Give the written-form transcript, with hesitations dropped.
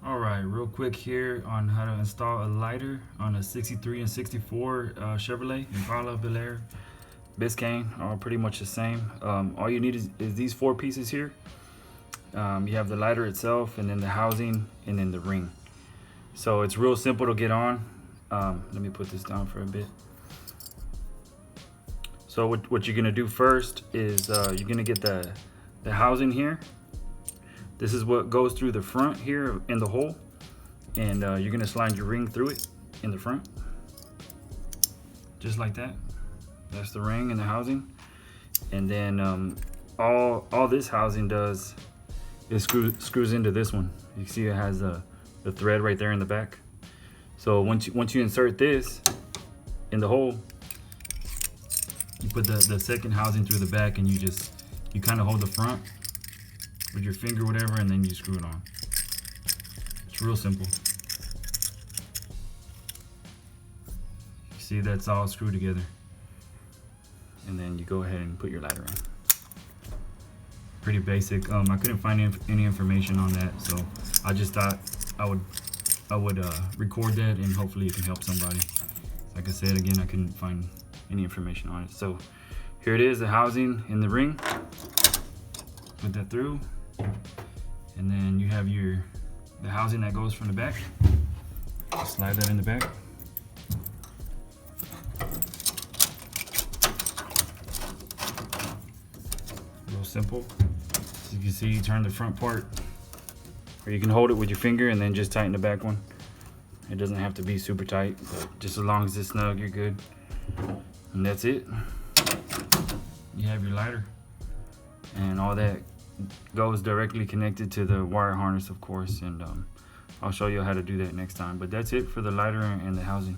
All right, real quick here on how to install a lighter on a 63 and 64 Chevrolet Impala, Bel Air, Biscayne, all pretty much the same. All you need is these four pieces here. You have the lighter itself, and then the housing, and then the ring. So it's real simple to get on. Let me put this down for a bit. So what you're gonna do first is you're gonna get the housing here. This is what goes through the front here in the hole, and you're gonna slide your ring through it in the front, just like that. That's the ring and the housing, and then all this housing does is screws into this one. You can see it has the thread right there in the back. So once you insert this in the hole, you put the second housing through the back, and you kind of hold the front with your finger, whatever, and then you screw it on. It's real simple. You see, that's all screwed together. And then you go ahead and put your lighter in. Pretty basic. I couldn't find any information on that, so I just thought I would record that, and hopefully it can help somebody. Like I said, again, I couldn't find any information on it. So here it is, the housing in the ring. Put that through, and then you have the housing that goes from the back. Slide that in the back. Real simple. As you can see, you turn the front part, or you can hold it with your finger and then just tighten the back one. It doesn't have to be super tight, but just as long as it's snug, you're good. And that's it. You have your lighter, and all that goes directly connected to the wire harness, of course, and I'll show you how to do that next time. But that's it for the lighter and the housing.